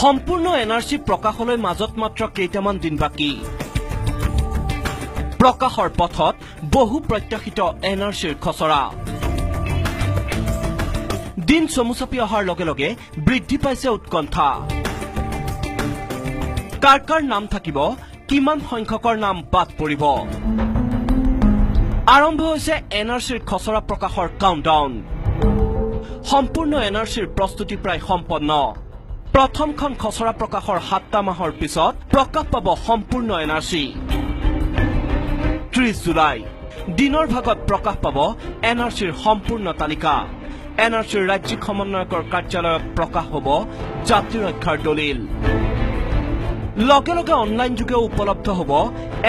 সম্পূৰ্ণ এনআৰসি প্ৰকাশলৈ মাজত মাত্ৰ কেইটামান দিন বাকী প্ৰকাশৰ পথত বহু প্ৰত্যাশিত এনআৰসিৰ খচৰা দিন চমুচাপি অহাৰ লগে লগে বৃদ্ধি পাইছে উৎকণ্ঠা কাৰ কাৰ নাম থাকিব কিমান সংখ্যকৰ নাম বাদ পৰিব আৰম্ভ হৈছে এনআৰসিৰ খচৰা প্ৰকাশৰ কাউণ্টডাউন সম্পূৰ্ণ এনআৰসিৰ প্ৰস্তুতি প্ৰায় সম্পন্ন প্ৰথমখন খচৰা প্ৰকাশৰ 7টা মাহৰ পিছত প্ৰকাশ পাব সম্পূৰ্ণ এনআৰসি 30 জুলাই দিনৰ ভাগত প্ৰকাশ পাব এনআৰসিৰ সম্পূৰ্ণ তালিকা এনআৰসিৰ ৰাজ্যিক সমন্বয়কৰ কাৰ্যালয়ত প্ৰকাশ হ'ব জাতি ৰক্ষাৰ দলিল লগে লগে অনলাইন যোগে উপলব্ধ হ'ব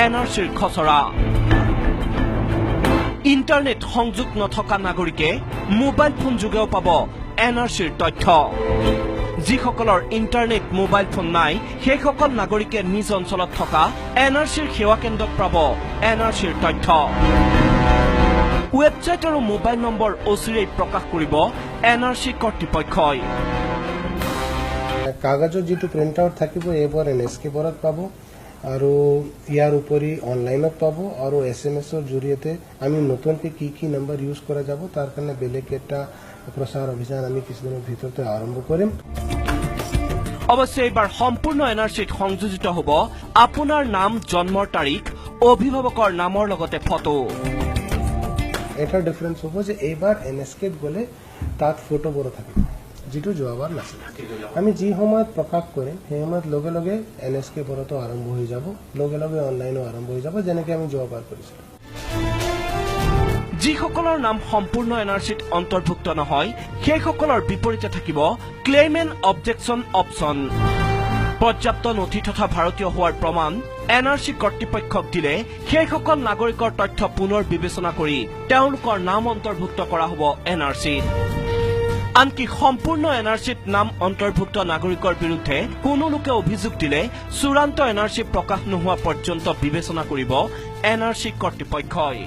এনআৰসিৰ খচৰা ইণ্টাৰনেট সংযোগ নথকা নাগৰিকে মোবাইল ফোন যোগেও পাব এনআৰসিৰ তথ্য যিসকলৰ ইণ্টাৰনেট মোবাইল ফোন নাই সেইসকল নাগৰিকে নিজ অঞ্চলত থকা এনআৰসিৰ সেৱা কেন্দ্ৰত পাব এনআৰসিৰ তথ্য ৱেবছাইট আৰু মোবাইল নম্বৰ অচিৰেই প্ৰকাশ কৰিব এনআৰসি কৰ্তৃপক্ষই কাগজৰ যিটো প্ৰিণ্ট আউট থাকিব এইবোৰ এনএছকে বৰত পাব আৰু ইয়াৰ উপৰি অনলাইনত পাব আৰু এছএমএছৰ জৰিয়তে আমি নতুনকৈ কি নম্বৰ ইউজ কৰা যাব তাৰ কাৰণে বেলেগ এটা প্ৰচাৰ অভিযান আমি কিছুদিনৰ ভিতৰতে আৰম্ভ কৰিম অৱশ্যে এইবাৰ সম্পূৰ্ণ এনআৰসিত সংযোজিত হ'ব আপোনাৰ নাম জন্মৰ তাৰিখ অভিভাৱকৰ নামৰ লগতে ফটো এটা ডিফাৰেন্স হ'ব যে এইবাৰ এনএছকেত গ'লে তাত ফটোবোৰ থাকিব যিটো যোৱাবাৰ নাছিল আমি যি সময়ত প্ৰকাশ কৰিম সেই সময়ত লগে লগে এনএছকে বৰতো আৰম্ভ হৈ যাব লগে লগে অনলাইনো আৰম্ভ হৈ যাব যেনেকৈ আমি যোৱাবাৰ কৰিছিলোঁ যিসকলৰ নাম সম্পূৰ্ণ এনআৰসিত অন্তৰ্ভুক্ত নহয় সেইসকলৰ বিপৰীতে থাকিব ক্লেইম এণ্ড অবজেকশ্যন অপশ্যন পৰ্যাপ্ত নথি তথা ভাৰতীয় হোৱাৰ প্ৰমাণ এনআৰসি কৰ্তৃপক্ষক দিলে সেইসকল নাগৰিকৰ তথ্য পুনৰ বিবেচনা কৰি তেওঁলোকৰ নাম অন্তৰ্ভুক্ত কৰা হ'ব এনআৰসিত আনকি সম্পূৰ্ণ এনআৰসিত নাম অন্তৰ্ভুক্ত নাগৰিকৰ বিৰুদ্ধে কোনো লোকে অভিযোগ দিলে চূড়ান্ত এনআৰসি প্ৰকাশ নোহোৱা পৰ্যন্ত বিবেচনা কৰিব এনআৰসি কৰ্তৃপক্ষই